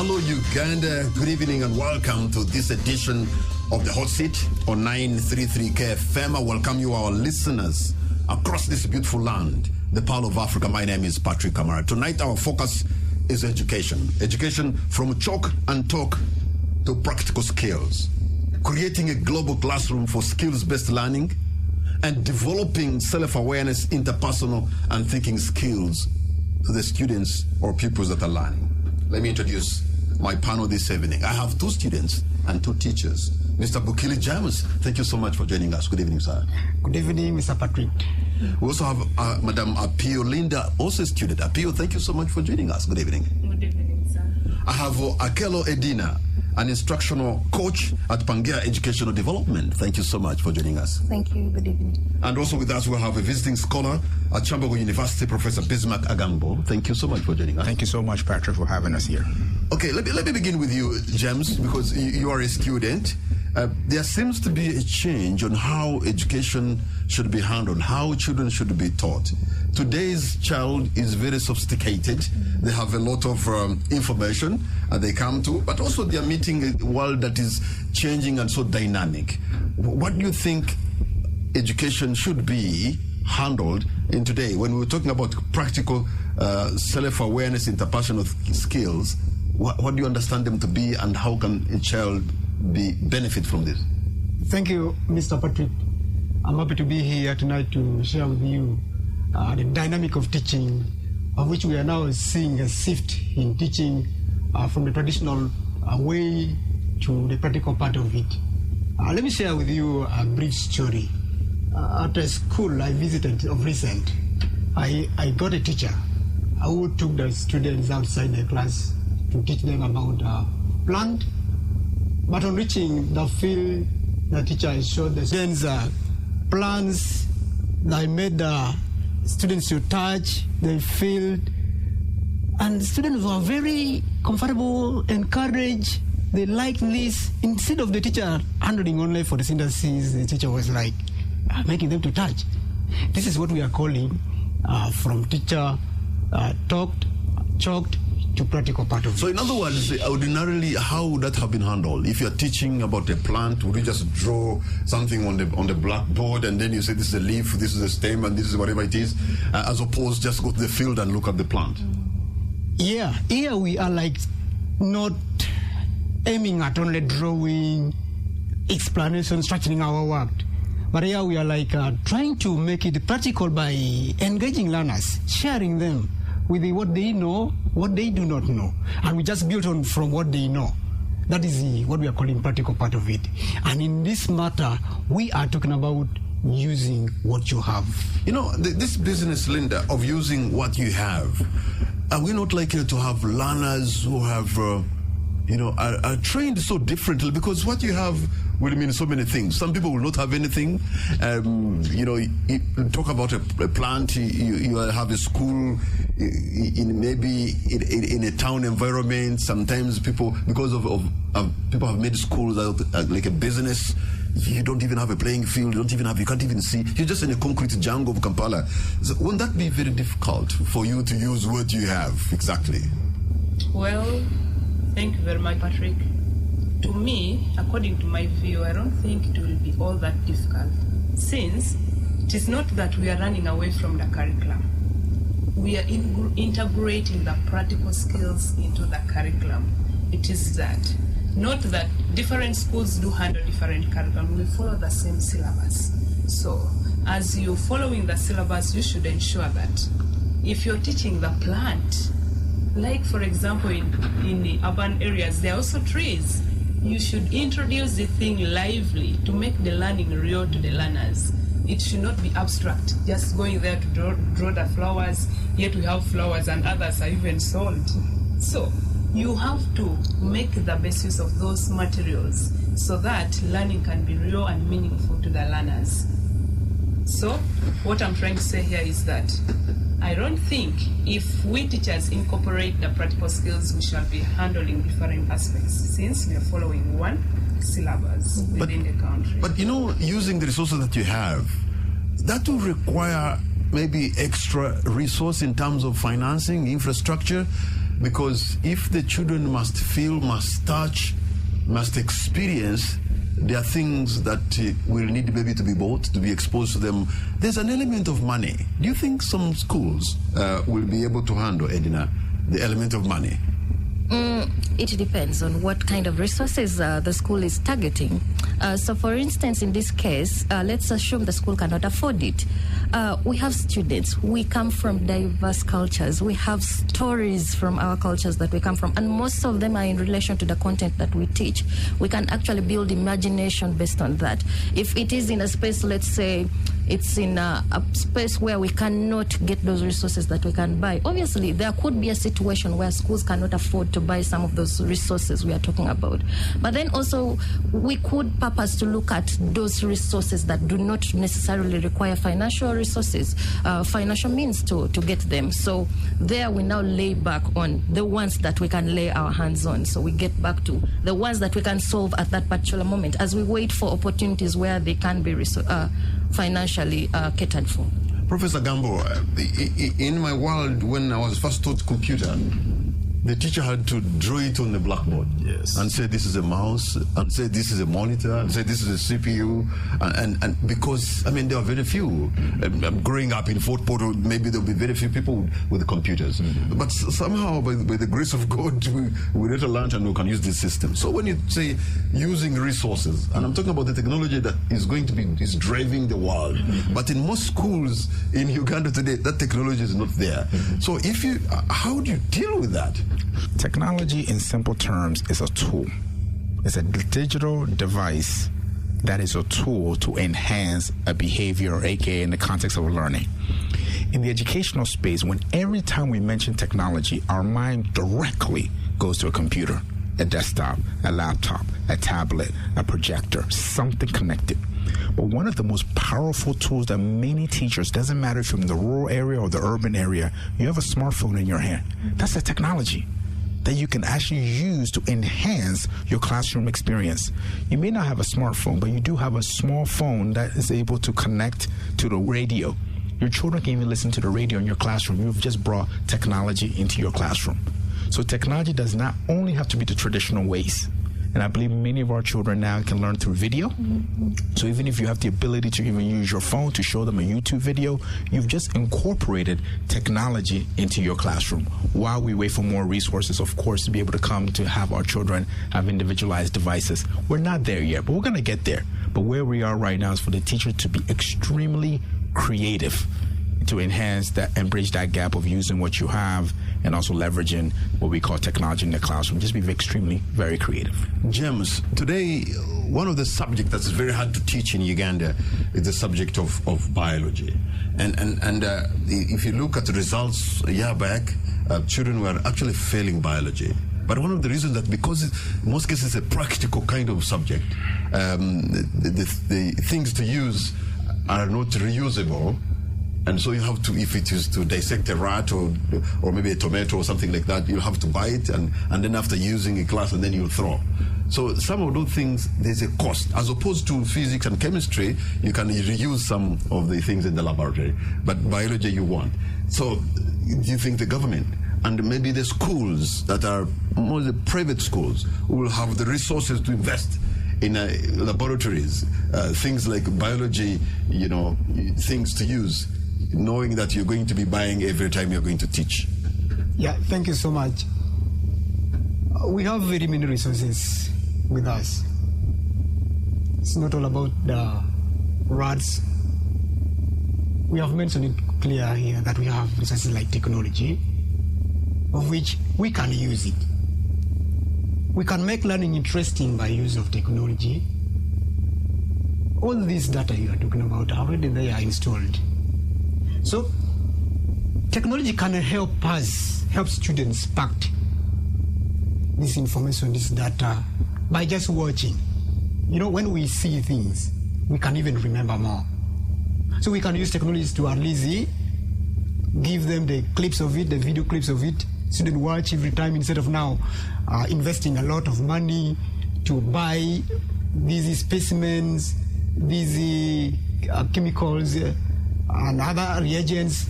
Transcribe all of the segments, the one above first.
Hello, Uganda. Good evening and welcome to this edition of the Hotseat on 933 KFM. I welcome you, our listeners, across this beautiful land, the Pearl of Africa. My name is Patrick Kamara. Tonight, our focus is education. Education from chalk and talk to practical skills. Creating a global classroom for skills-based learning and developing self-awareness, interpersonal and thinking skills to the students or pupils that are learning. Let me introduce my panel this evening. I have two students and two teachers. Mr. Bukili James, thank you so much for joining us. Good evening, sir. Good evening, Mr. Patrick. We also have Madam Apio Linda, also a student. Apio, thank you so much for joining us. Good evening. Good evening, sir. I have Akelo Edina, an instructional coach at Pangea Educational Development. Thank you so much for joining us. Thank you. Good evening. And also with us, we have a visiting scholar at Chambogo University, Professor Bismarck Agambo. Thank you so much for joining us. Thank you so much, Patrick, for having us here. Okay, let me begin with you, James, because you are a student. There seems to be a change on how education should be handled, how children should be taught. Today's child is very sophisticated. They have a lot of information they come to, but also they are meeting a world that is changing and so dynamic. What do you think education should be handled in today? When we're talking about practical self-awareness, interpersonal skills, what do you understand them to be, and how can a child benefit from this? Thank you, Mr. Patrick. I'm happy to be here tonight to share with you the dynamic of teaching, of which we are now seeing a shift in teaching from the traditional way to the practical part of it. Let me share with you a brief story. At a school I visited of recent, I got a teacher who took the students outside the class to teach them about plant. But on reaching the field, the teacher showed the students plants that made the students to touch the field. And the students were very comfortable, encouraged. They liked this. Instead of the teacher handling only for the synthesis, the teacher was like making them to touch. This is what we are calling from teacher chalked to practical part of it. So in other words, ordinarily, how would that have been handled? If you're teaching about a plant, would you just draw something on the blackboard and then you say this is a leaf, this is a stem, and this is whatever it is, as opposed just go to the field and look at the plant? Yeah, here we are like not aiming at only drawing, explanation, structuring our work. But here we are like trying to make it practical by engaging learners, sharing them with what they know, what they do not know. And we just build on from what they know. That is what we are calling practical part of it. And in this matter, we are talking about using what you have. You know, this business, Linda, of using what you have, are we not likely to have learners who have, are trained so differently? Because what you have will mean so many things. Some people will not have anything. You talk about a plant, you have a school in a town environment. Sometimes people, because of people have made schools out like a business. You don't even have a playing field. You can't even see. You're just in a concrete jungle of Kampala. So won't that be very difficult for you to use what you have exactly? Well, thank you very much, Patrick. To me, according to my view, I don't think it will be all that difficult, since it is not that we are running away from the curriculum. We are integrating the practical skills into the curriculum. It is that. Not that different schools do handle different curriculum. We follow the same syllabus. So, as you're following the syllabus, you should ensure that if you're teaching the plant, like for example in the urban areas, there are also trees. You should introduce the thing lively to make the learning real to the learners. It should not be abstract, just going there to draw the flowers, yet we have flowers and others are even sold. So you have to make the best use of those materials so that learning can be real and meaningful to the learners. So what I'm trying to say here is that I don't think if we teachers incorporate the practical skills, we shall be handling different aspects, since we are following one syllabus within the country. But using the resources that you have, that will require maybe extra resource in terms of financing, infrastructure. Because if the children must feel, must touch, must experience, there are things that will need maybe to be bought, to be exposed to them. There's an element of money. Do you think some schools will be able to handle, Edina, the element of money? It depends on what kind of resources the school is targeting. So, for instance, in this case, let's assume the school cannot afford it. We have students. We come from diverse cultures. We have stories from our cultures that we come from, and most of them are in relation to the content that we teach. We can actually build imagination based on that. If it is in a space, let's say, it's in a space where we cannot get those resources that we can buy. Obviously, there could be a situation where schools cannot afford to buy some of those resources we are talking about. But then also, we could purpose to look at those resources that do not necessarily require financial resources, financial means to get them. So there we now lay back on the ones that we can lay our hands on. So we get back to the ones that we can solve at that particular moment as we wait for opportunities where they can be financially catered for. Professor Gambo, in my world, when I was first taught computer, the teacher had to draw it on the blackboard. Yes. And say this is a mouse, and say this is a monitor, and say this is a CPU, and because, I mean, there are very few. Growing up in Fort Portal, maybe there'll be very few people with computers. Mm-hmm. But somehow, by the grace of God, we later learned and we can use this system. So when you say using resources, and I'm talking about the technology that is going to be is driving the world, mm-hmm. but in most schools in Uganda today, that technology is not there. Mm-hmm. So if you, how do you deal with that? Technology, in simple terms, is a tool. It's a digital device that is a tool to enhance a behavior, aka in the context of learning. In the educational space, when every time we mention technology, our mind directly goes to a computer, a desktop, a laptop, a tablet, a projector, something connected. But one of the most powerful tools that many teachers, doesn't matter if you're in the rural area or the urban area, you have a smartphone in your hand. That's a technology that you can actually use to enhance your classroom experience. You may not have a smartphone, but you do have a small phone that is able to connect to the radio. Your children can even listen to the radio in your classroom. You've just brought technology into your classroom. So technology does not only have to be the traditional ways. And I believe many of our children now can learn through video. Mm-hmm. So even if you have the ability to even use your phone to show them a YouTube video, you've just incorporated technology into your classroom. While we wait for more resources, of course, to be able to come to have our children have individualized devices. We're not there yet, but we're going to get there. But where we are right now is for the teacher to be extremely creative to enhance that and bridge that gap of using what you have and also leveraging what we call technology in the classroom. Just be extremely, very creative. James, today, one of the subjects that's very hard to teach in Uganda is the subject of biology. And if you look at the results a year back, children were actually failing biology. But one of the reasons that because in most cases it's a practical kind of subject, the things to use are not reusable. And so you have to, if it is to dissect a rat or maybe a tomato or something like that, you have to buy it and then after using a class and then you throw. So some of those things, there's a cost. As opposed to physics and chemistry, you can reuse some of the things in the laboratory. But biology you want. So do you think the government and maybe the schools that are more the private schools will have the resources to invest in laboratories, things like biology, things to use, knowing that you're going to be buying every time you're going to teach? Yeah, thank you so much. We have very many resources with us. It's not all about the rats. We have mentioned it clear here that we have resources like technology, of which we can use it. We can make learning interesting by use of technology. All this data you are talking about are already there installed. So technology can help students pact this information, this data, by just watching. When we see things, we can even remember more. So we can use technologies to at least give them the clips of it, the video clips of it, students watch every time instead of now investing a lot of money to buy these specimens, these chemicals, and other reagents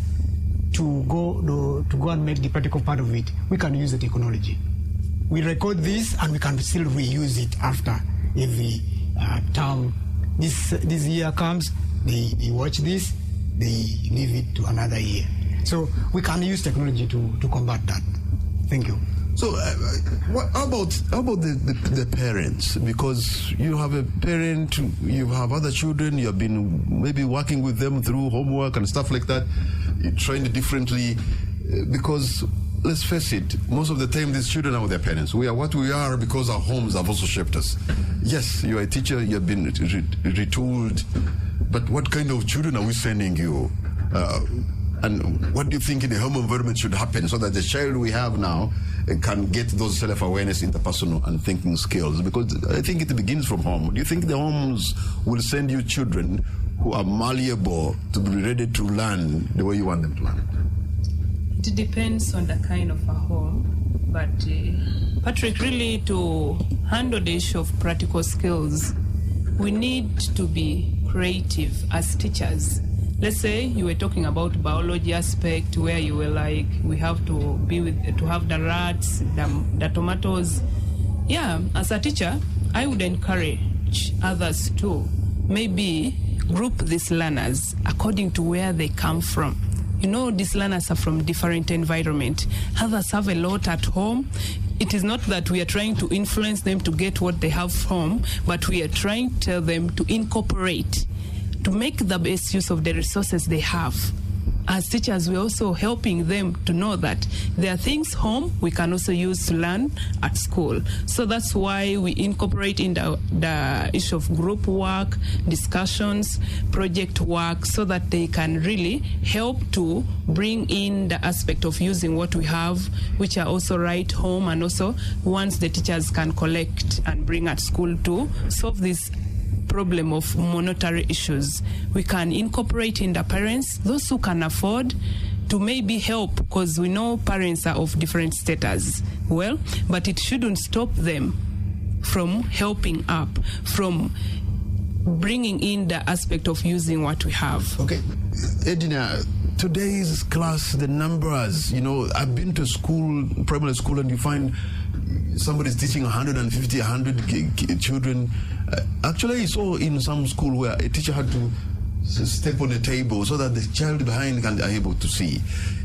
to go and make the practical part of it, we can use the technology. We record this and we can still reuse it after every term. This year comes, they watch this, they leave it to another year. So we can use technology to combat that. Thank you. So, how about the parents? Because you have a parent, you have other children, you have been maybe working with them through homework and stuff like that. You trained differently, because let's face it, most of the time these children are with their parents. We are what we are because our homes have also shaped us. Yes, you are a teacher, you have been retooled, but what kind of children are we sending you? And what do you think in the home environment should happen so that the child we have now can get those self-awareness, interpersonal and thinking skills? Because I think it begins from home. Do you think the homes will send you children who are malleable to be ready to learn the way you want them to learn? It depends on the kind of a home. But Patrick, really to handle the issue of practical skills, we need to be creative as teachers. Let's say you were talking about biology aspect where you were like, we have to have the rats, the tomatoes. Yeah, as a teacher, I would encourage others to maybe group these learners according to where they come from. You know, these learners are from different environment. Others have a lot at home. It is not that we are trying to influence them to get what they have from, but we are trying to tell them to incorporate, to make the best use of the resources they have. As teachers, we're also helping them to know that there are things home we can also use to learn at school. So that's why we incorporate in the issue of group work, discussions, project work, so that they can really help to bring in the aspect of using what we have, which are also right home, and also once the teachers can collect and bring at school to solve this problem of monetary issues. We can incorporate in the parents, those who can afford, to maybe help, because we know parents are of different status. Well, but it shouldn't stop them from helping up, from bringing in the aspect of using what we have. Okay, Edina, today's class, the numbers, I've been to school, primary school, and you find somebody's teaching 150, 100 children. Actually, I saw in some school where a teacher had to step on a table so that the child behind can be able to see.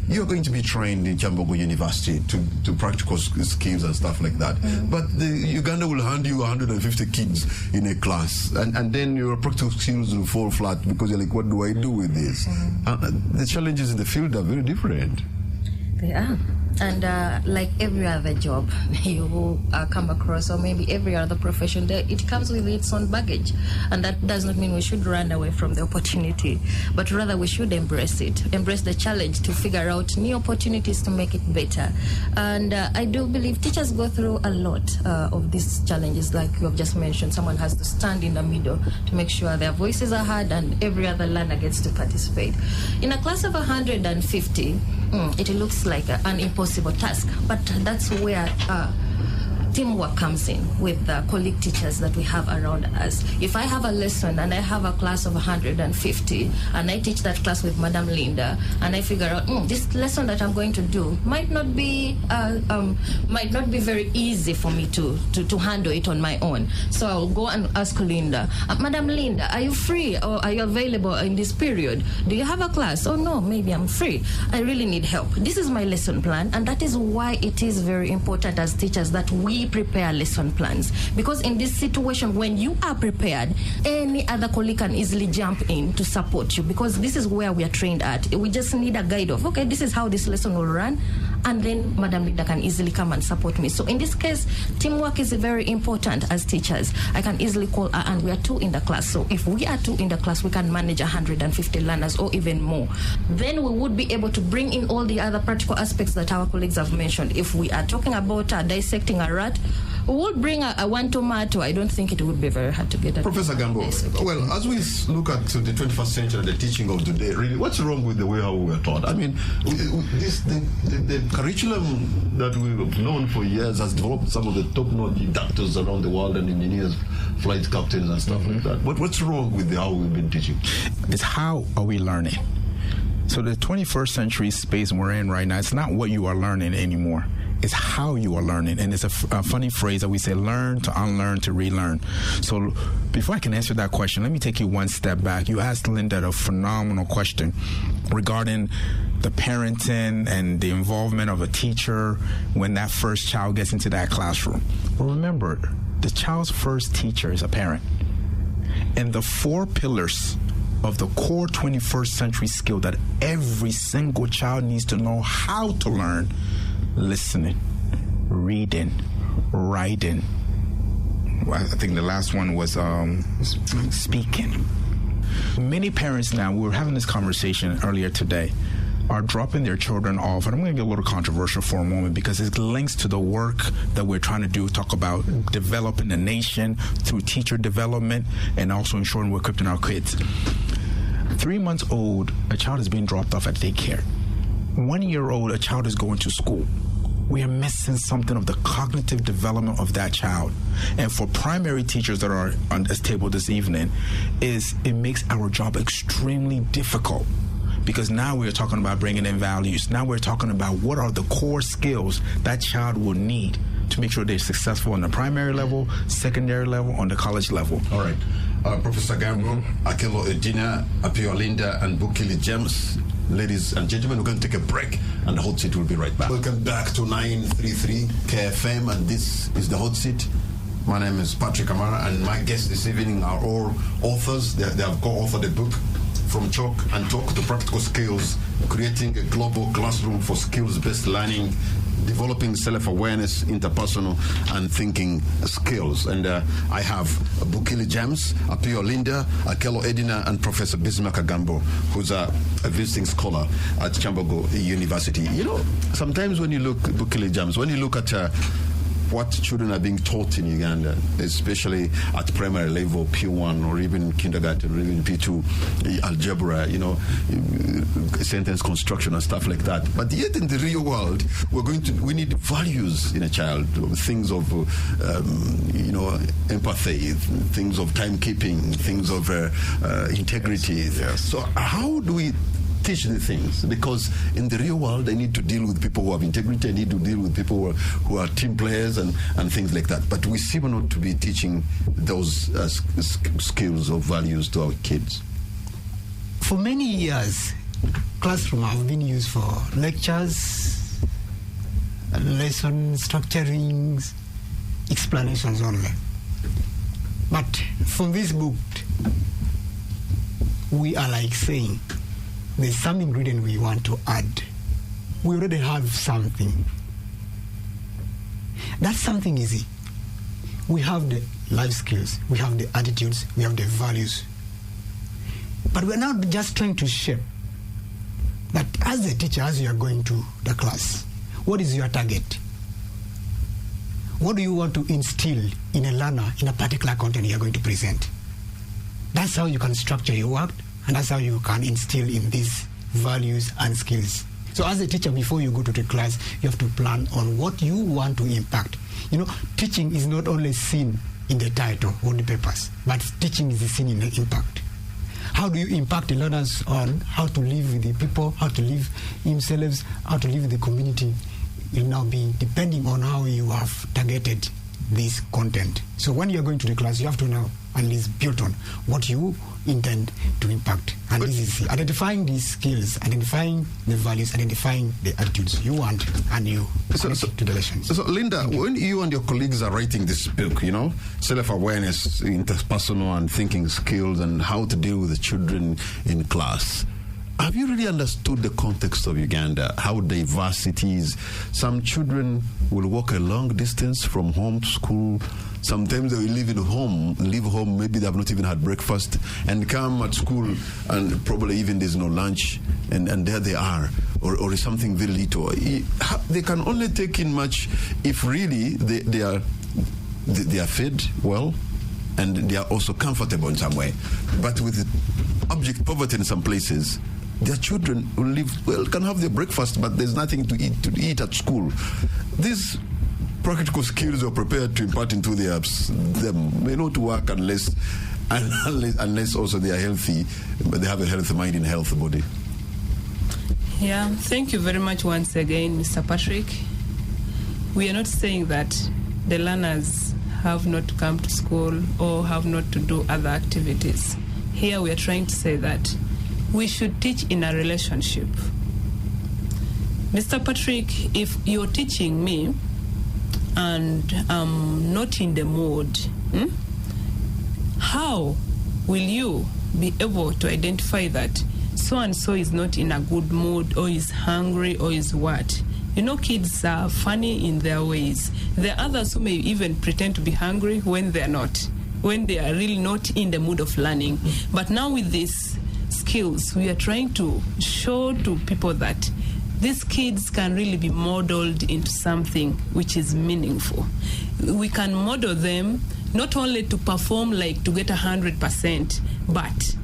You're going to be trained in Chambogo University to practical skills and stuff like that. But Uganda will hand you 150 kids in a class, and then your practical skills will fall flat because you're like, what do I do with this? The challenges in the field are very different. They are. And like every other job you will come across, or maybe every other profession, it comes with its own baggage. And that does not mean we should run away from the opportunity, but rather we should embrace it, embrace the challenge to figure out new opportunities to make it better. And I do believe teachers go through a lot of these challenges, like you have just mentioned. Someone has to stand in the middle to make sure their voices are heard and every other learner gets to participate. In a class of 150, it looks like an impossible task, but that's where teamwork comes in with the colleague teachers that we have around us. If I have a lesson and I have a class of 150 and I teach that class with Madam Linda, and I figure out this lesson that I'm going to do might not be very easy for me to handle it on my own. So I'll go and ask Linda, Madam Linda, are you free or are you available in this period? Do you have a class? Oh no, maybe I'm free. I really need help. This is my lesson plan, and that is why it is very important as teachers that we prepare lesson plans, because in this situation, when you are prepared, any other colleague can easily jump in to support you, because this is where we are trained at. We just need a guide of, okay, this is how this lesson will run, and then Madam Leader can easily come and support me. So in this case, teamwork is very important as teachers. I can easily call, and we are 2 in the class. So if we are 2 in the class, we can manage 150 learners or even more. Then we would be able to bring in all the other practical aspects that our colleagues have mentioned. If we are talking about dissecting a rat, we would bring a 1 tomato. I don't think it would be very hard to get that. Professor Gambo, well, as we look at the 21st century, the teaching of today, really, what's wrong with the way how we were taught? I mean, the curriculum that we've known for years has developed some of the top-notch doctors around the world and engineers, flight captains and stuff like that. What's wrong with how we've been teaching? It's how are we learning? So the 21st century space we're in right now, it's not what you are learning anymore. It's how you are learning. And it's a funny phrase that we say, learn to unlearn to relearn. So before I can answer that question, let me take you one step back. You asked Linda a phenomenal question regarding the parenting and the involvement of a teacher when that first child gets into that classroom. Well, remember, the child's first teacher is a parent. And the 4 pillars of the core 21st century skill that every single child needs to know how to learn: listening, reading, writing. I think the last one was speaking. Many parents now, we were having this conversation earlier today, are dropping their children off, and I'm going to get a little controversial for a moment because it links to the work that we're trying to do, talk about developing the nation through teacher development and also ensuring we're equipping our kids. 3 months old, a child is being dropped off at daycare. 1 year old, a child is going to school. We are missing something of the cognitive development of that child. And for primary teachers that are on this table this evening, it makes our job extremely difficult. Because now we're talking about bringing in values. Now we're talking about what are the core skills that child will need to make sure they're successful on the primary level, secondary level, on the college level. All right. Professor Gambo, Akelo Edina, Apio Linda, and Bukili James. Ladies and gentlemen, we're going to take a break, and the Hot Seat will be right back. Welcome back to 933 KFM, and this is the Hot Seat. My name is Patrick Amara, and my guests this evening are all authors. They have co-authored a book, From Chalk and Talk to Practical Skills, Creating a Global Classroom for Skills-Based Learning, Developing Self-Awareness, Interpersonal and Thinking Skills. And I have Bukili James, Apio Linda, Akelo Edina, and Professor Bismarck Agambo, who's a visiting scholar at Chambogo University. You know, sometimes when you look, Bukili James, when you look at what children are being taught in Uganda, especially at primary level, P1 or even kindergarten or even P2, algebra, you know, sentence construction and stuff like that. But yet in the real world, we need values in a child, things of, empathy, things of timekeeping, things of integrity. Yes. So how do we teach the things? Because in the real world, I need to deal with people who have integrity. I need to deal with people who are team players and things like that. But we seem not to be teaching those skills or values to our kids. For many years, classroom have been used for lectures, lesson structurings, explanations only. But from this book, we are like saying, there's some ingredient we want to add. We already have something. That something is it. We have the life skills, we have the attitudes, we have the values. But we're not just trying to shape that as a teacher, as you are going to the class, what is your target? What do you want to instill in a learner in a particular content you are going to present? That's how you can structure your work, and that's how you can instill in these values and skills. So as a teacher, before you go to the class, you have to plan on what you want to impact. You know, teaching is not only seen in the title or the papers, but teaching is seen in the impact. How do you impact the learners on how to live with the people, how to live themselves, how to live with the community? It will now be depending on how you have targeted this content. So when you're going to the class, you have to know at least build on what you intend to impact. And this is identifying these skills, identifying the values, identifying the attitudes you want, and you connect it to the lessons. So, Linda, when you and your colleagues are writing this book, you know, self-awareness, interpersonal and thinking skills, and how to deal with the children in class, have you really understood the context of Uganda, how diverse it is? Some children will walk a long distance from home to school. Sometimes they will leave home, maybe they have not even had breakfast, and come at school, and probably even there's no lunch, and there they are, or something very little. They can only take in much if really they are fed well, and they are also comfortable in some way. But with abject poverty in some places, their children will live well, can have their breakfast, but there's nothing to eat at school. These practical skills are prepared to impart into them may not work unless also they are healthy, but they have a healthy mind and healthy body. Yeah, thank you very much once again, Mr. Patrick. We are not saying that the learners have not to come to school or have not to do other activities. Here we are trying to say that we should teach in a relationship. Mr. Patrick, if you're teaching me and I'm not in the mood, how will you be able to identify that so-and-so is not in a good mood or is hungry or is what? You know, kids are funny in their ways. There are others who may even pretend to be hungry when they are not, when they are really not in the mood of learning. But now with these skills, we are trying to show to people that these kids can really be modeled into something which is meaningful. We can model them not only to perform like to get 100%, but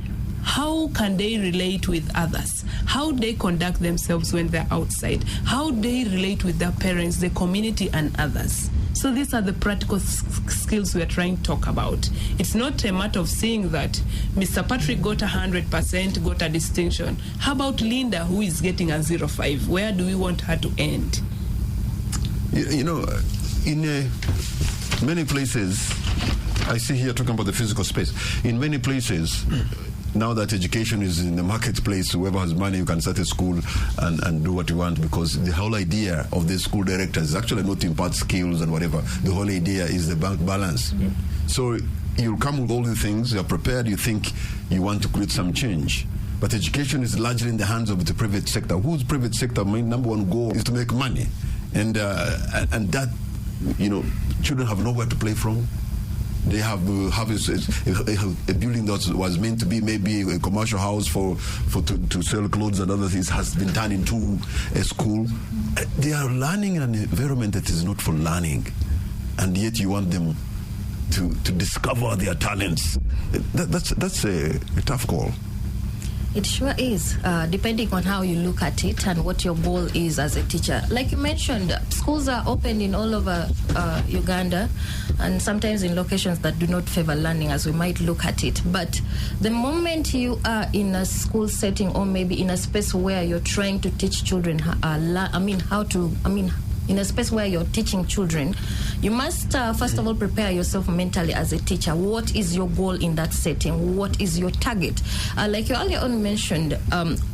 how can they relate with others? How they conduct themselves when they're outside? How they relate with their parents, the community, and others? So these are the practical skills we are trying to talk about. It's not a matter of saying that Mr. Patrick got 100%, got a distinction. How about Linda, who is getting a 0.5? Where do we want her to end? You know, in many places, I see here talking about the physical space. In many places, now that education is in the marketplace, whoever has money, you can start a school and do what you want, because the whole idea of the school director is actually not to impart skills and whatever. The whole idea is the bank balance. Mm-hmm. So you'll come with all the things, you're prepared, you think you want to create some change. But education is largely in the hands of the private sector. Whose private sector main number one goal is to make money. And that, you know, children have nowhere to play from. They have a building that was meant to be maybe a commercial house to sell clothes and other things has been turned into a school. They are learning in an environment that is not for learning, and yet you want them to discover their talents. That's a tough call. It sure is, depending on how you look at it and what your goal is as a teacher. Like you mentioned, schools are opened in all over Uganda, and sometimes in locations that do not favor learning as we might look at it. But the moment you are in a school setting or maybe in a space where you're trying to teach children, in a space where you're teaching children, you must first of all prepare yourself mentally as a teacher. What is your goal in that setting? What is your target? Like you earlier on mentioned,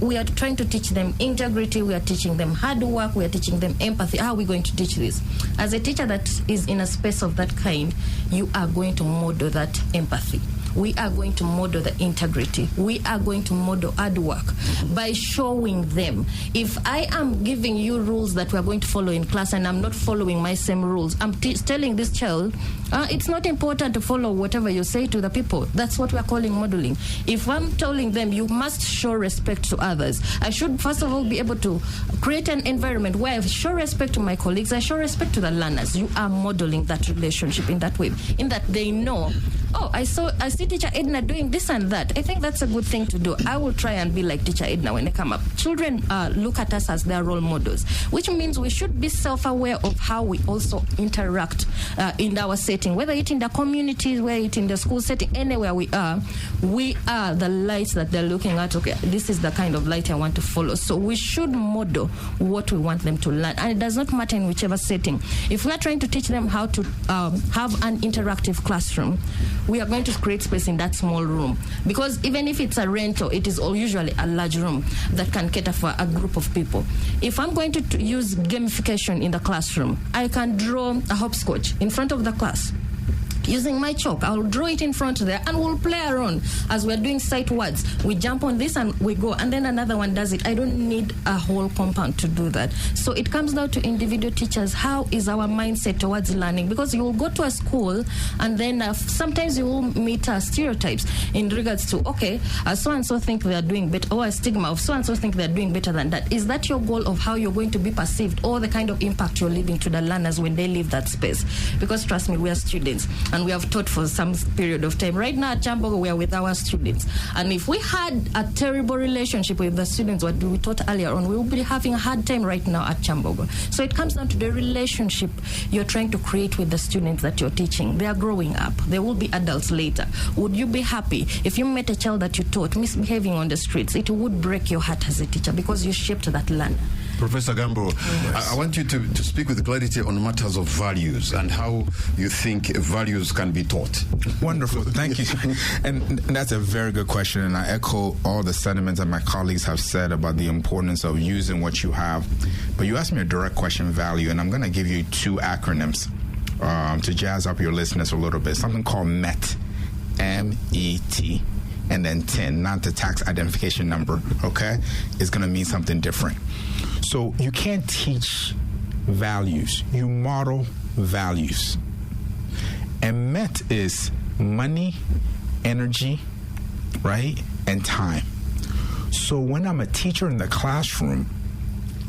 we are trying to teach them integrity, we are teaching them hard work, we are teaching them empathy. How are we going to teach this? As a teacher that is in a space of that kind, you are going to model that empathy. We are going to model the integrity. We are going to model hard work by showing them. If I am giving you rules that we are going to follow in class and I'm not following my same rules, I'm telling this child, it's not important to follow whatever you say to the people. That's what we are calling modeling. If I'm telling them you must show respect to others, I should first of all be able to create an environment where I show respect to my colleagues, I show respect to the learners. You are modeling that relationship in that way, in that they know, oh, I see Teacher Edna doing this and that. I think that's a good thing to do. I will try and be like Teacher Edna when they come up. Children look at us as their role models, which means we should be self-aware of how we also interact in our setting, whether it's in the communities, whether it's in the school setting, anywhere we are the lights that they're looking at. Okay, this is the kind of light I want to follow. So we should model what we want them to learn. And it does not matter in whichever setting. If we are trying to teach them how to have an interactive classroom, we are going to create space in that small room, because even if it's a rental, it is usually a large room that can cater for a group of people. If I'm going to use gamification in the classroom, I can draw a hopscotch in front of the class. Using my chalk, I'll draw it in front there and we'll play around as we're doing sight words. We jump on this and we go, and then another one does it. I don't need a whole compound to do that. So it comes down to individual teachers. How is our mindset towards learning? Because you will go to a school and then sometimes you will meet stereotypes in regards to, okay, so-and-so think they're doing better, or a stigma of so-and-so think they're doing better than that. Is that your goal of how you're going to be perceived, or the kind of impact you're leaving to the learners when they leave that space? Because trust me, we are students. and we have taught for some period of time. Right now at Chambogo, we are with our students. And if we had a terrible relationship with the students, what we taught earlier on, we will be having a hard time right now at Chambogo. So it comes down to the relationship you're trying to create with the students that you're teaching. They are growing up. They will be adults later. Would you be happy if you met a child that you taught misbehaving on the streets? It would break your heart as a teacher because you shaped that learner. Professor Gambo, yes. I want you to speak with clarity on matters of values and how you think values can be taught. Wonderful. Thank you. And that's a very good question, and I echo all the sentiments that my colleagues have said about the importance of using what you have. But you asked me a direct question, value, and I'm going to give you two acronyms to jazz up your listeners a little bit. Something called MET, M-E-T, and then TIN, not the tax identification number, okay? It's going to mean something different. So you can't teach values. You model values. And MET is money, energy, right, and time. So when I'm a teacher in the classroom,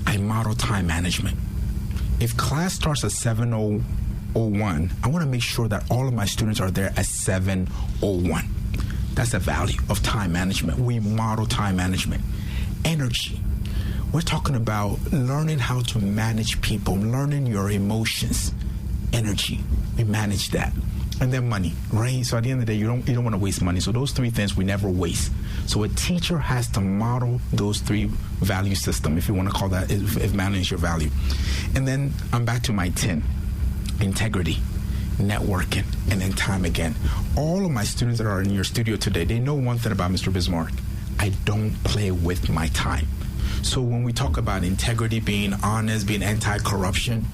I model time management. If class starts at 7:01, I want to make sure that all of my students are there at 7:01. That's the value of time management. We model time management. Energy. We're talking about learning how to manage people, learning your emotions. Energy. We manage that. And then money, right? So at the end of the day, you don't want to waste money. So those three things we never waste. So a teacher has to model those three value system, if you want to call that, if money is your value. And then I'm back to my 10. Integrity, networking, and then time again. All of my students that are in your studio today, they know one thing about Mr. Bismarck. I don't play with my time. So when we talk about integrity, being honest, being anti-corruption,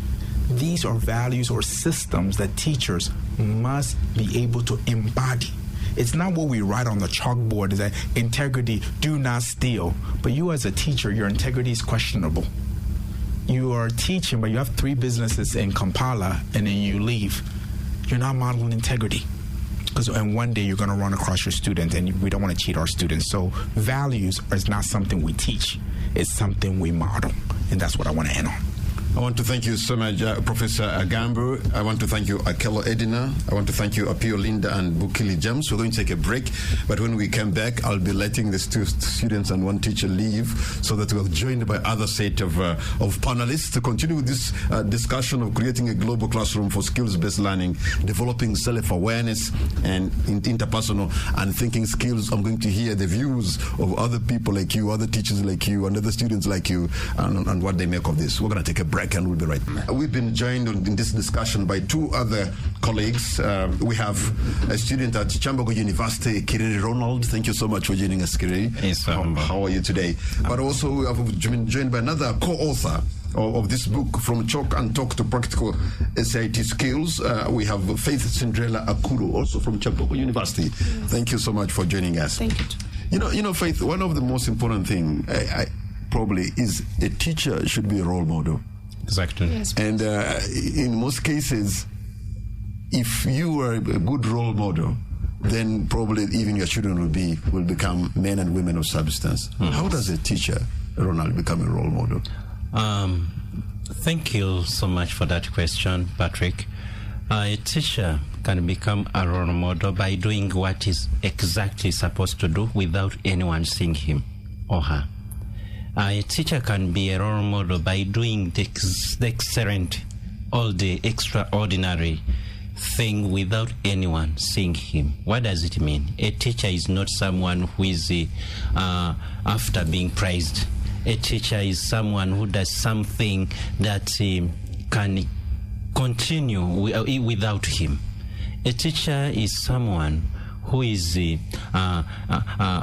these are values or systems that teachers must be able to embody. It's not what we write on the chalkboard, is that integrity, do not steal. But you as a teacher, your integrity is questionable. You are teaching, but you have 3 businesses in Kampala, and then you leave. You're not modeling integrity. And one day you're going to run across your students, and we don't want to cheat our students. So values is not something we teach. It's something we model. And that's what I want to end on. I want to thank you so much, Professor Agambo. I want to thank you, Akello Edina. I want to thank you, Apio Linda and Bukili James. We're going to take a break, but when we come back, I'll be letting the students and one teacher leave so that we're joined by other set of panelists to continue with this discussion of creating a global classroom for skills-based learning, developing self-awareness and interpersonal and thinking skills. I'm going to hear the views of other people like you, other teachers like you, and other students like you, and what they make of this. We're going to take a break. And we'll be right back. We've been joined in this discussion by 2 other colleagues. We have a student at Chambogo University, Kiriri Ronald. Thank you so much for joining us, Kiriri. Yes, how are you today? But also we have been joined by another co-author of this book, From Chalk and Talk to Practical SIT Skills. We have Faith Cinderella Akuru, also from Chambogo University. Thank you so much for joining us. Thank you. You know, Faith, one of the most important things probably is a teacher should be a role model. Exactly. Yes, and in most cases, if you are a good role model, then probably even your children will become men and women of substance. How does a teacher, Ronald, become a role model? Thank you so much for that question, Patrick. A teacher can become a role model by doing what is exactly supposed to do without anyone seeing him or her. A teacher can be a role model by doing the excellent, all the extraordinary thing without anyone seeing him. What does it mean? A teacher is not someone who is after being praised. A teacher is someone who does something that can continue without him. A teacher is someone who is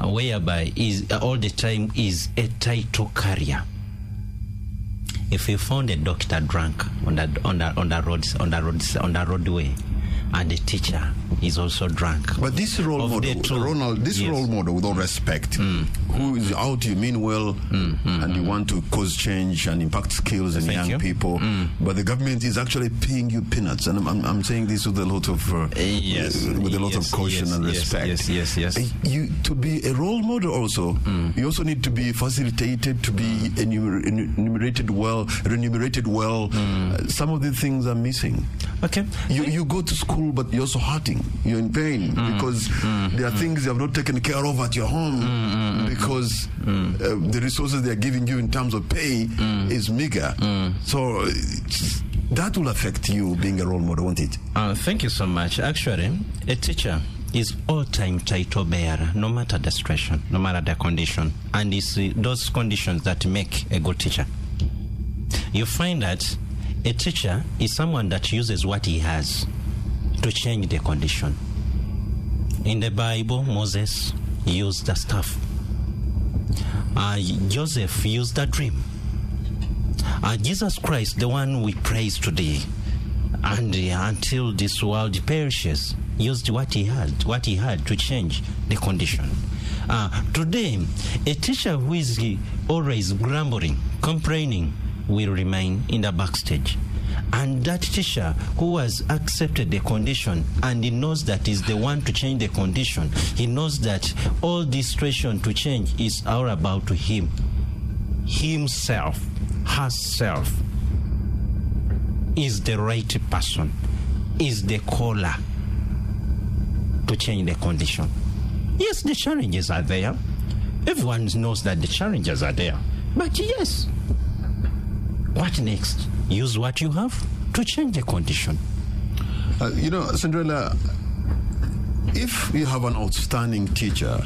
whereby is all the time is a title carrier. If you found a doctor drunk on the roadway, and the teacher is also drunk. But this role model, Ronald, this role model, with all respect, who is out to mean well, and you want to cause change and impact skills in young people, but the government is actually paying you peanuts, and I'm saying this with a lot of of caution and respect. Yes. You to be a role model also, you also need to be facilitated, to be remunerated well. Some of the things are missing. Okay. You go to school school, but you're also hurting. You're in pain because there are things you have not taken care of at your home because the resources they are giving you in terms of pay is meager. So that will affect you being a role model, won't it? Thank you so much. Actually, a teacher is all-time title bearer, no matter the situation, no matter the condition. And it's those conditions that make a good teacher. You find that a teacher is someone that uses what he has to change the condition. In the Bible, Moses used the staff. Joseph used a dream. Jesus Christ, the one we praise today, and until this world perishes, used what he had to change the condition. Today, a teacher who is always grumbling, complaining, will remain in the backstage. And that teacher who has accepted the condition and he knows that he's the one to change the condition, he knows that all this situation to change is all about him, himself, herself, is the right person, is the caller to change the condition. Yes, the challenges are there. Everyone knows that the challenges are there. But yes, what next? Use what you have to change the condition. Cinderella, if you have an outstanding teacher,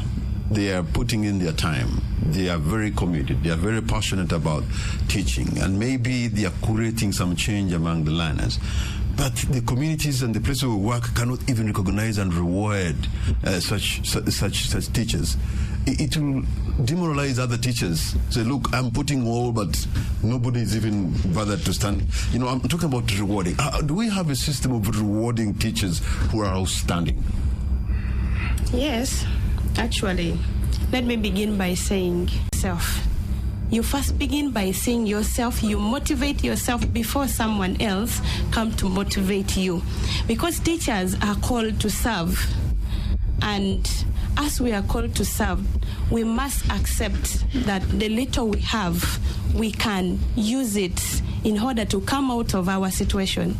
they are putting in their time, they are very committed, they are very passionate about teaching, and maybe they are creating some change among the learners. But the communities and the places we work cannot even recognize and reward such teachers. It will demoralize other teachers. Say, look, I'm putting all, but nobody is even bothered to stand. I'm talking about rewarding. Do we have a system of rewarding teachers who are outstanding? Yes, actually. Let me begin by saying self. You first begin by saying yourself, you motivate yourself before someone else come to motivate you. Because teachers are called to serve. And as we are called to serve, we must accept that the little we have, we can use it in order to come out of our situation.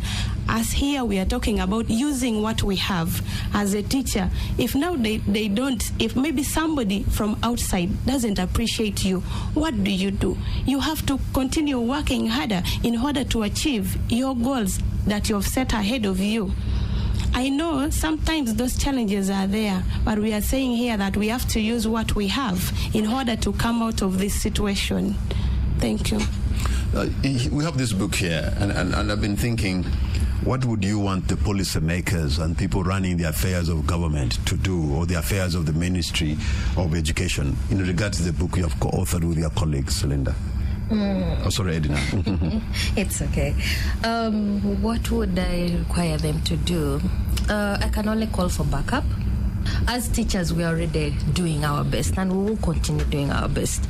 As here we are talking about using what we have as a teacher. If now they don't, if maybe somebody from outside doesn't appreciate you, what do? You have to continue working harder in order to achieve your goals that you have set ahead of you. I know sometimes those challenges are there, but we are saying here that we have to use what we have in order to come out of this situation. Thank you. We have this book here, and I've been thinking, what would you want the policymakers and people running the affairs of government to do, or the affairs of the Ministry of Education, in regards to the book you have co-authored with your colleagues, Linda? Oh, sorry, Edina. It's okay. What would I require them to do? I can only call for backup. As teachers, we are already doing our best, and we will continue doing our best.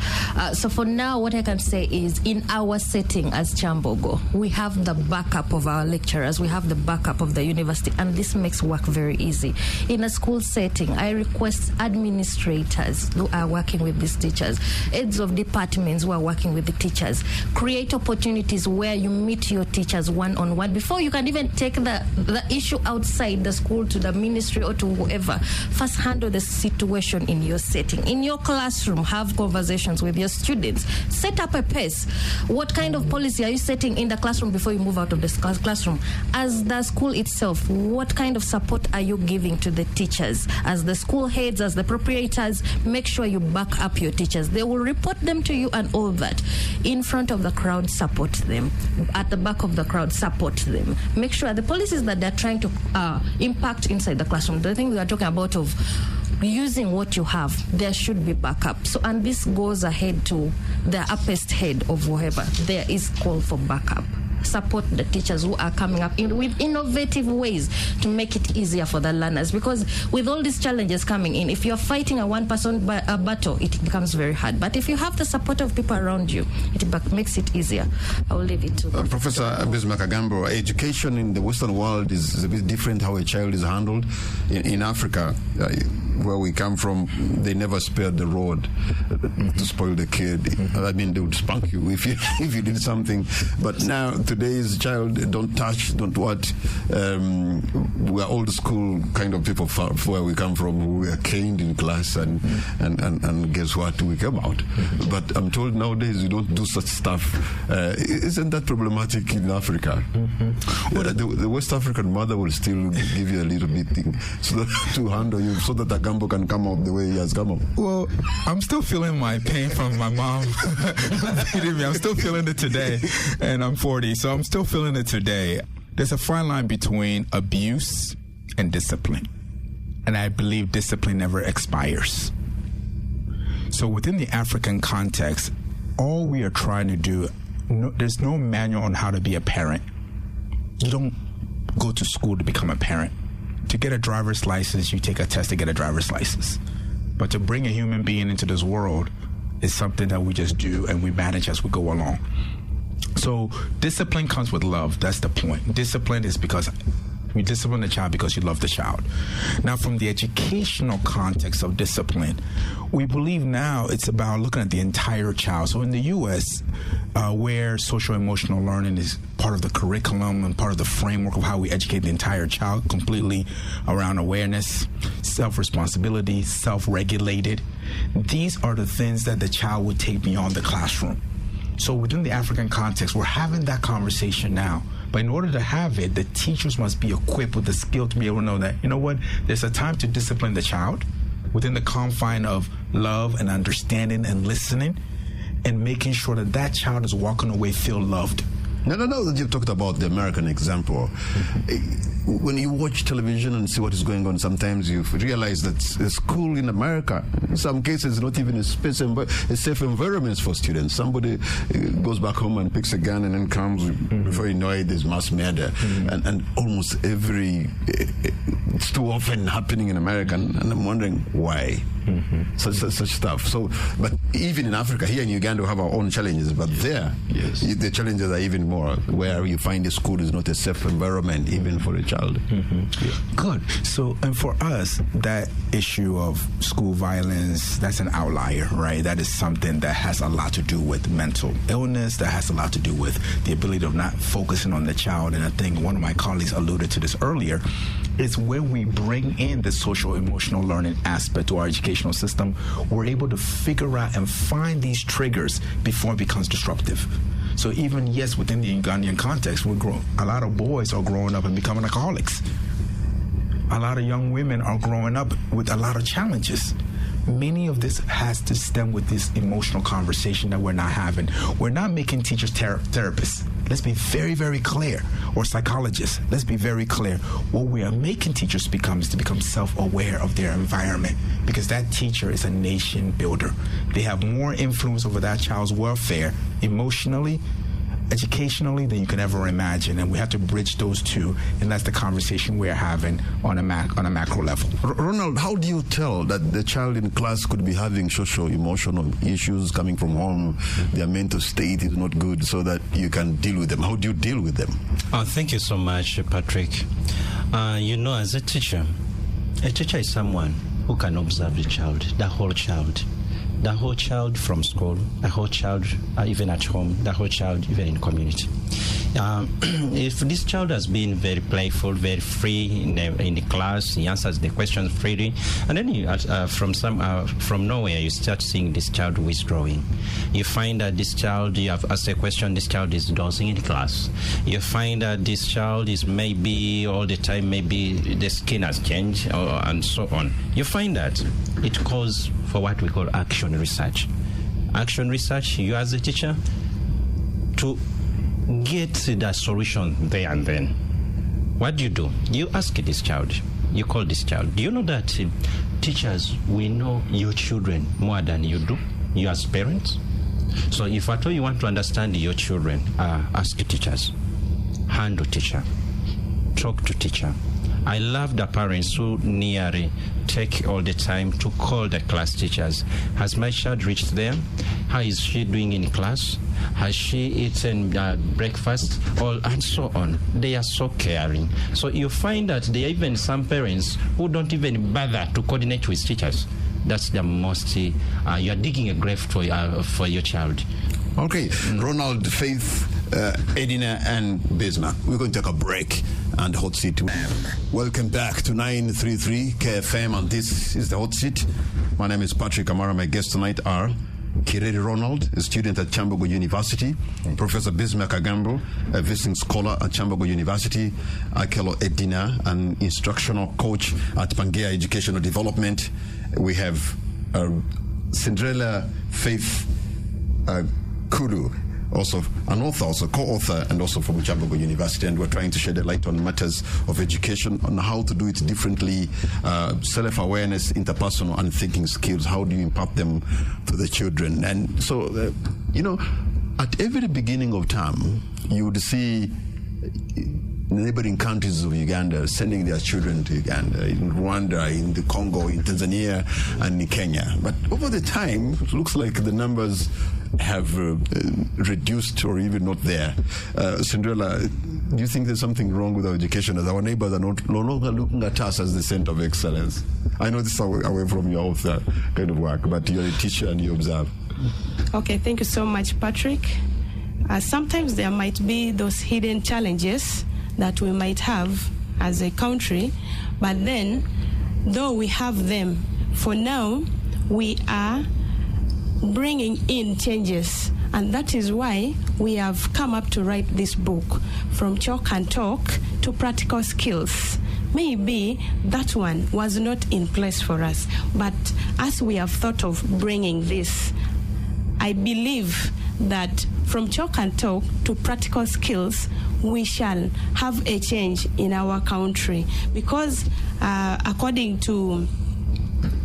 So for now, what I can say is, in our setting as Chambogo, we have the backup of our lecturers, we have the backup of the university, and this makes work very easy. In a school setting, I request administrators who are working with these teachers, heads of departments who are working with the teachers, create opportunities where you meet your teachers one-on-one before you can even take the issue outside the school to the ministry or to whoever. First, handle the situation in your setting. In your classroom, have conversations with your students. Set up a pace. What kind of policy are you setting in the classroom before you move out of the classroom? As the school itself, what kind of support are you giving to the teachers? As the school heads, as the proprietors, make sure you back up your teachers. They will report them to you and all that. In front of the crowd, support them. At the back of the crowd, support them. Make sure the policies that they're trying to impact inside the classroom, the thing we are talking about of using what you have, there should be backup. So, and this goes ahead to the uppest head of whoever. There is call for backup. Support the teachers who are coming up with innovative ways to make it easier for the learners, because with all these challenges coming in, if you're fighting a one-person battle, it becomes very hard. But if you have the support of people around you, it makes it easier. I will leave it to Professor Bismarck-Agambo. Education in the Western world is a bit different how a child is handled. In Africa, where we come from, they never spared the rod to spoil the kid. I mean, they would spank you if you did something. But now today's child, don't touch, don't what. We are old school kind of people where we come from. We are caned in class, and guess what? We come out. But I'm told nowadays you don't do such stuff. Isn't that problematic in Africa? The West African mother will still give you a little bit thing so that, to handle you, so that the Gambo can come out the way he has come out. Well, I'm still feeling my pain from my mom beating me. I'm still feeling it today, and I'm 40, so I'm still feeling it today. There's a fine line between abuse and discipline, and I believe discipline never expires. So within the African context, all we are trying to do, there's no manual on how to be a parent. You don't go to school to become a parent. To get a driver's license, you take a test to get a driver's license. But to bring a human being into this world is something that we just do and we manage as we go along. So discipline comes with love. That's the point. Discipline is because we discipline the child because you love the child. Now, from the educational context of discipline, we believe now it's about looking at the entire child. So in the U.S., where social emotional learning is part of the curriculum and part of the framework of how we educate the entire child, completely around awareness, self-responsibility, self-regulated, these are the things that the child would take beyond the classroom. So within the African context, we're having that conversation now. But in order to have it, the teachers must be equipped with the skill to be able to know that, you know what, there's a time to discipline the child within the confine of love and understanding and listening and making sure that that child is walking away feel loved. No, you've talked about the American example. When you watch television and see what is going on, sometimes you realize that a school in America, in some cases, not even a safe environment for students. Somebody goes back home and picks a gun and then comes, before you know it, there's mass murder. And almost it's too often happening in America, and I'm wondering why. Such stuff. So, but even in Africa, here in Uganda, we have our own challenges. But there, the challenges are even more, where you find the school is not a safe environment, even for a child. Good. So, and for us, that issue of school violence, that's an outlier, right? That is something that has a lot to do with mental illness, that has a lot to do with the ability of not focusing on the child. And I think one of my colleagues alluded to this earlier. It's when we bring in the social emotional learning aspect to our educational system, we're able to figure out and find these triggers before it becomes disruptive. So even, yes, within the Ugandan context, a lot of boys are growing up and becoming alcoholics. A lot of young women are growing up with a lot of challenges. Many of this has to stem with this emotional conversation that we're not having. We're not making teachers therapists. Let's be very, very clear. Or psychologists. Let's be very clear. What we are making teachers become is to become self-aware of their environment, because that teacher is a nation builder. They have more influence over that child's welfare emotionally, educationally, than you can ever imagine, and we have to bridge those two, and that's the conversation we're having on a macro level. Ronald, how do you tell that the child in class could be having social emotional issues coming from home, their mental state is not good, so that you can deal with them? How do you deal with them? Thank you so much, Patrick. As a teacher is someone who can observe the child, the whole child from school, the whole child even at home, the whole child even in community. If this child has been very playful, very free in the class, he answers the questions freely, and then from nowhere you start seeing this child withdrawing. You find that this child, you have asked a question, this child is dozing in class. You find that this child is maybe all the time, maybe the skin has changed, and so on. You find that it calls for what we call action research. Action research, you as a teacher, to get the solution there and then. What do? You ask this child, you call this child. Do you know that teachers, we know your children more than you do, you as parents? So if at all you want to understand your children, ask teachers, handle teacher, talk to teacher. I love the parents who nearly take all the time to call the class teachers. Has my child reached there? How is she doing in class? Has she eaten breakfast? And so on. They are so caring. So you find that there are even some parents who don't even bother to coordinate with teachers. That's the most, you are digging a grave for your child. Okay, Ronald, Faith, Edina and Bismarck. We're going to take a break and Hot Seat. Welcome back to 933 KFM, and this is the Hot Seat. My name is Patrick Amara. My guests tonight are Kireri Ronald, a student at Chambogo University, Professor Bismarck Agambo, a visiting scholar at Chambogo University, Akelo Edina, an instructional coach at Pangea Educational Development. We have Cinderella Faith Kulu, also an author, also co-author, and also from Chambogo University, and we're trying to shed a light on matters of education, on how to do it differently, self-awareness, interpersonal and thinking skills. How do you impart them to the children? And so, at every beginning of term, you would see neighboring countries of Uganda sending their children to Uganda, in Rwanda, in the Congo, in Tanzania, and in Kenya. But over the time, it looks like the numbers have reduced or even not there. Cinderella, do you think there's something wrong with our education, as our neighbors are no longer looking at us as the center of excellence? I know this is away from your author kind of work, but you're a teacher and you observe. Okay, thank you so much, Patrick. Sometimes there might be those hidden challenges that we might have as a country, but then, though we have them, for now, we are bringing in changes, and that is why we have come up to write this book, From Chalk and Talk to Practical Skills. Maybe that one was not in place for us, but as we have thought of bringing this, I believe that from chalk and talk to practical skills, we shall have a change in our country, because according to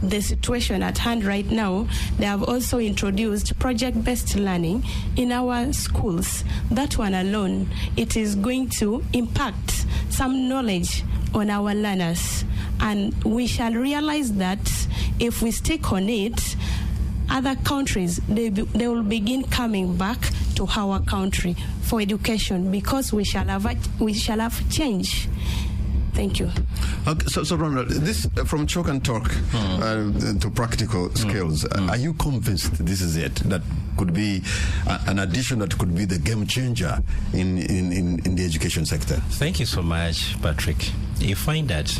the situation at hand right now, they have also introduced project-based learning in our schools. That one alone, it is going to impact some knowledge on our learners, and we shall realize that if we stick on it, other countries, they will begin coming back to our country for education, because we shall have change. Thank you. Okay, so Ronald, this from chalk and talk to practical skills. Are you convinced this is it? That could be an addition that could be the game changer in the education sector? Thank you so much, Patrick. You find that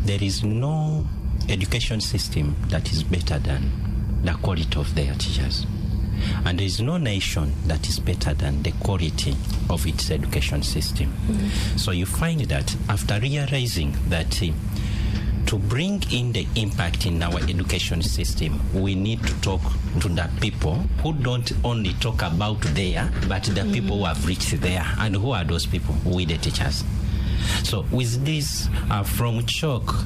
there is no education system that is better than the quality of their teachers. And there is no nation that is better than the quality of its education system. So you find that after realizing that to bring in the impact in our education system, we need to talk to the people who don't only talk about there, but the people who have reached there. And who are those people? We, the teachers. So with this, from talk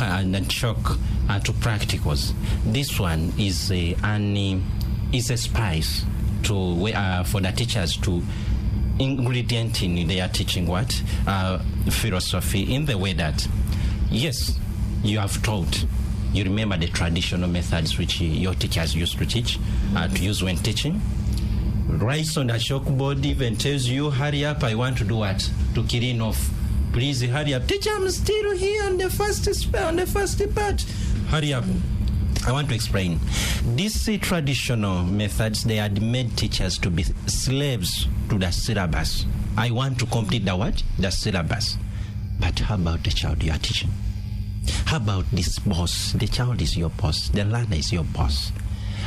and chalk to practicals, this one is a spice to for the teachers to ingredient in their teaching philosophy, in the way that, yes, you have taught. You remember the traditional methods which your teachers used to teach, to use when teaching. Writes on the chalkboard, even tells you, hurry up, I want to do what? To clean off. Please hurry up. Teacher, I'm still here on the first part. Hurry up. I want to explain. These traditional methods, they had made teachers to be slaves to the syllabus. I want to complete the what? The syllabus. But how about the child you are teaching? How about this boss? The child is your boss. The learner is your boss.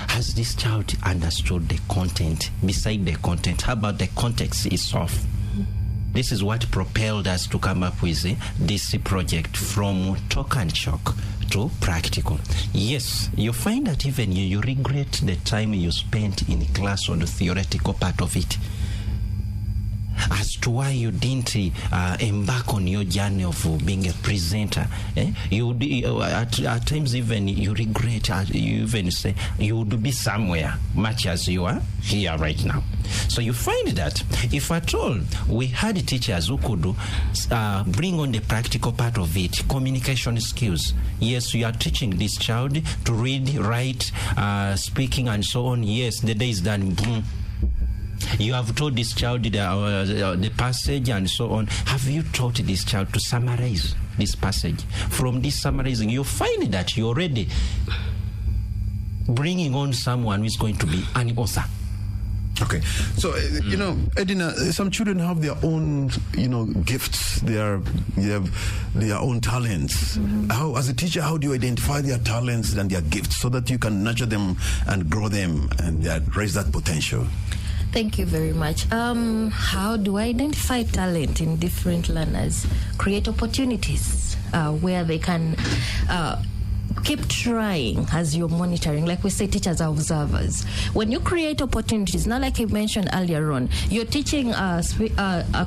Has this child understood the content? Beside the content, how about the context itself? This is what propelled us to come up with this project, from talk and chalk to practical. Yes, you find that even you regret the time you spent in class on the theoretical part of it, as to why you didn't embark on your journey of being a presenter. At times even you regret, you even say you would be somewhere much as you are here right now. So you find that if at all we had teachers who could bring on the practical part of it, communication skills. Yes, you are teaching this child to read, write, speaking and so on. Yes, the day is done. Boom. You have taught this child the passage and so on. Have you taught this child to summarize this passage? From this summarizing, you find that you're already bringing on someone who is going to be an author. Okay, so Edina, some children have their own, gifts. They have their own talents. How, as a teacher, how do you identify their talents and their gifts so that you can nurture them and grow them and raise that potential? Thank you very much. How do I identify talent in different learners? Create opportunities where they can keep trying as you're monitoring. Like we say, teachers are observers. When you create opportunities, not like I mentioned earlier on, you're teaching a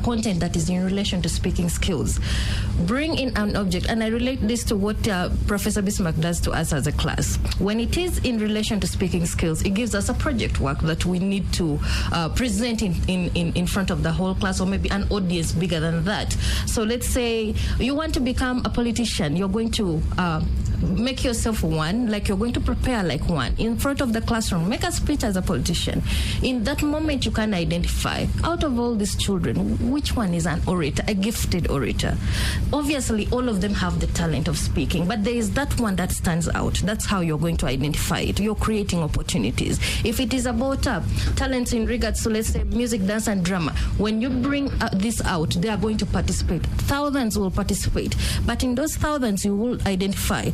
content that is in relation to speaking skills. Bring in an object, and I relate this to what Professor Bismarck does to us as a class. When it is in relation to speaking skills, it gives us a project work that we need to present in front of the whole class, or maybe an audience bigger than that. So let's say you want to become a politician. You're going to make yourself one, like you're going to prepare like one in front of the classroom. Make a speech as a politician. In that moment, you can identify out of all these children which one is an orator, a gifted orator. Obviously, all of them have the talent of speaking, but there is that one that stands out. That's how you're going to identify it. You're creating opportunities. If it is about talents in regards to, let's say, music, dance, and drama, when you bring this out, they are going to participate. Thousands will participate, but in those thousands, you will identify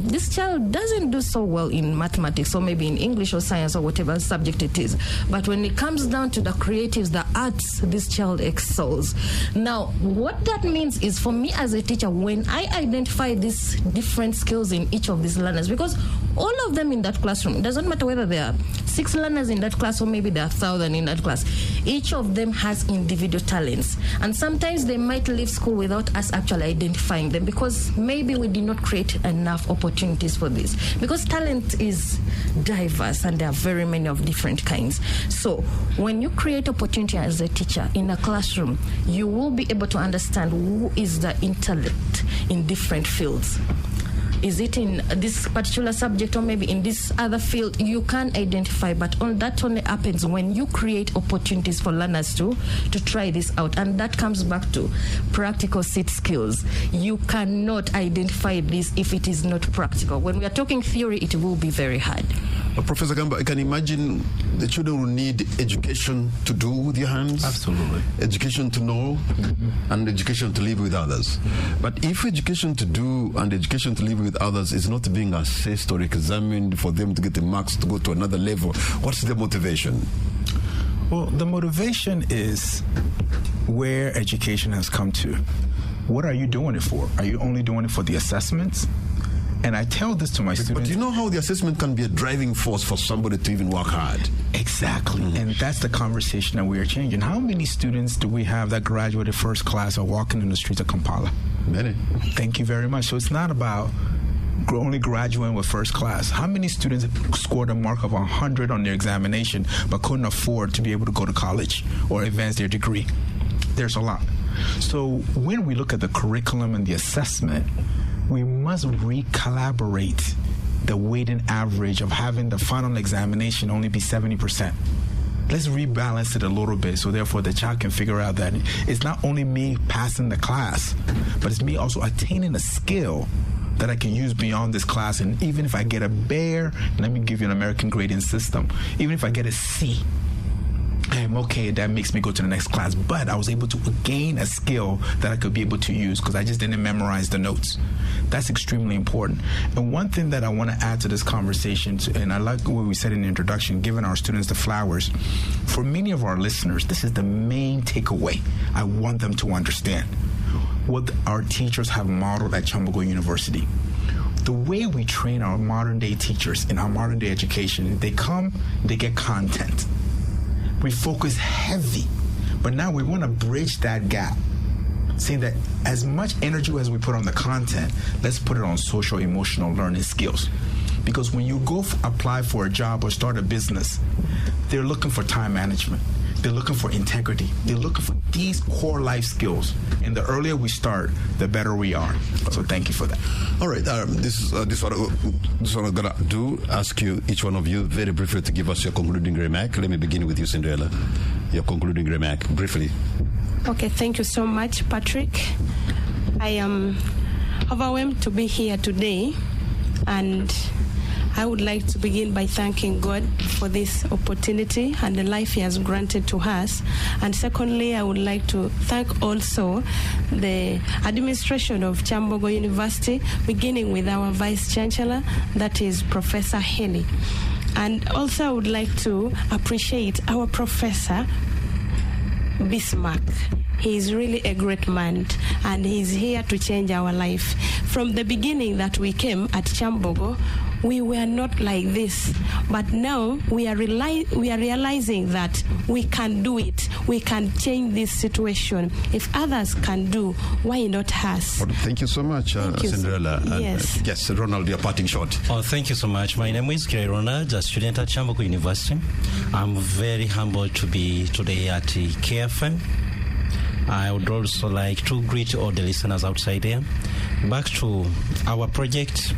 this child doesn't do so well in mathematics, or maybe in English or science or whatever subject it is. But when it comes down to the creatives, the arts, this child excels. Now, what that means is, for me as a teacher, when I identify these different skills in each of these learners, because all of them in that classroom, it doesn't matter whether there are 6 learners in that class or maybe there are 1,000 in that class, each of them has individual talents. And sometimes they might leave school without us actually identifying them, because maybe we did not create enough opportunities for this, because talent is diverse and there are very many of different kinds. So when you create opportunity as a teacher in a classroom, you will be able to understand who is the intellect in different fields. Is it in this particular subject or maybe in this other field? You can identify, but that only happens when you create opportunities for learners to try this out. And that comes back to practical set skills. You cannot identify this if it is not practical. When we are talking theory, it will be very hard. Professor Gamba, I can imagine the children will need education to do with their hands. Absolutely. Education to know, and education to live with others. But if education to do and education to live with others is not being assessed or examined for them to get the marks to go to another level, what's the motivation? Well, the motivation is where education has come to. What are you doing it for? Are you only doing it for the assessments? And I tell this to my students. But you know how the assessment can be a driving force for somebody to even work hard? Exactly. And that's the conversation that we are changing. How many students do we have that graduated first class or walking in the streets of Kampala? Many. Thank you very much. So it's not about only graduating with first class. How many students scored a mark of 100 on their examination but couldn't afford to be able to go to college or advance their degree? There's a lot. So when we look at the curriculum and the assessment, we must recalibrate the weighted average of having the final examination only be 70%. Let's rebalance it a little bit, so therefore the child can figure out that it's not only me passing the class, but it's me also attaining a skill that I can use beyond this class. And even if I get a bare, let me give you an American grading system, even if I get a C, I'm okay, that makes me go to the next class. But I was able to gain a skill that I could be able to use because I just didn't memorize the notes. That's extremely important. And one thing that I want to add to this conversation, and I like what we said in the introduction, giving our students the flowers. For many of our listeners, this is the main takeaway I want them to understand. What our teachers have modeled at Chambogo University. The way we train our modern day teachers in our modern day education, they come, they get content. We focus heavy, but now we want to bridge that gap, saying that as much energy as we put on the content, let's put it on social emotional learning skills. Because when you go apply for a job or start a business, they're looking for time management. They're looking for integrity. They're looking for these core life skills. And the earlier we start, the better we are. So thank you for that. All right. This is what I'm going to do. Ask you, each one of you, very briefly to give us your concluding remark. Let me begin with you, Cinderella. Your concluding remark, briefly. Okay, thank you so much, Patrick. I am overwhelmed to be here today, and I would like to begin by thanking God for this opportunity and the life He has granted to us. And secondly, I would like to thank also the administration of Chambogo University, beginning with our Vice Chancellor, that is Professor Haley. And also I would like to appreciate our Professor Bismarck. He is really a great man, and he's here to change our life. From the beginning that we came at Chambogo, we were not like this, but now we are realizing that we can do it. We can change this situation. If others can do, why not us? Well, thank you so much, Cinderella. Yes. Yes, Ronald, your parting shot. Oh, thank you so much. My name is Gray Ronald, a student at Chambogo University. I'm very humbled to be today at KFM. I would also like to greet all the listeners outside there. Back to our project,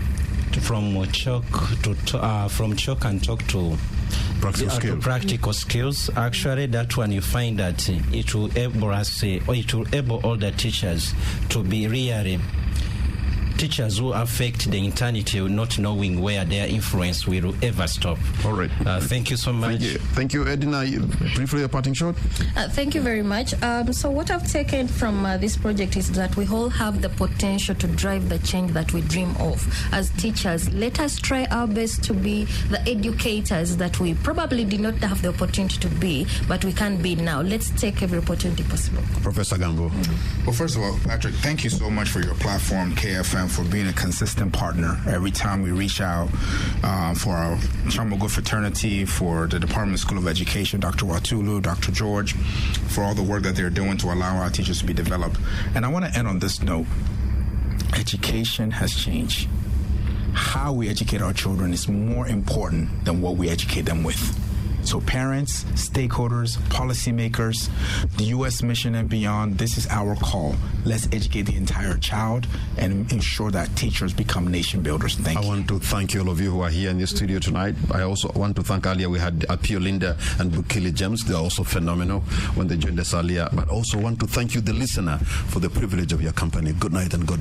from chalk and talk to practical skills. Actually, that one you find that it will able us, or it will able all the teachers to be really teachers who affect the eternity, not knowing where their influence will ever stop. All right. Thank you so much. Thank you, Edina. Briefly, a parting shot. Thank you very much. So what I've taken from this project is that we all have the potential to drive the change that we dream of. As teachers, let us try our best to be the educators that we probably did not have the opportunity to be, but we can be now. Let's take every opportunity possible. Professor Gambo. Well, first of all, Patrick, thank you so much for your platform, KFM, for being a consistent partner. Every time we reach out for our Chambogo fraternity, for the Department of School of Education, Dr. Watulu, Dr. George, for all the work that they're doing to allow our teachers to be developed. And I want to end on this note. Education has changed. How we educate our children is more important than what we educate them with. So parents, stakeholders, policymakers, the U.S. mission and beyond, this is our call. Let's educate the entire child and ensure that teachers become nation builders. Thank you. I want to thank you, all of you who are here in the studio tonight. I also want to thank earlier we had Apio Linda and Bukili James. They are also phenomenal when they joined us earlier. But also want to thank you, the listener, for the privilege of your company. Good night and God bless.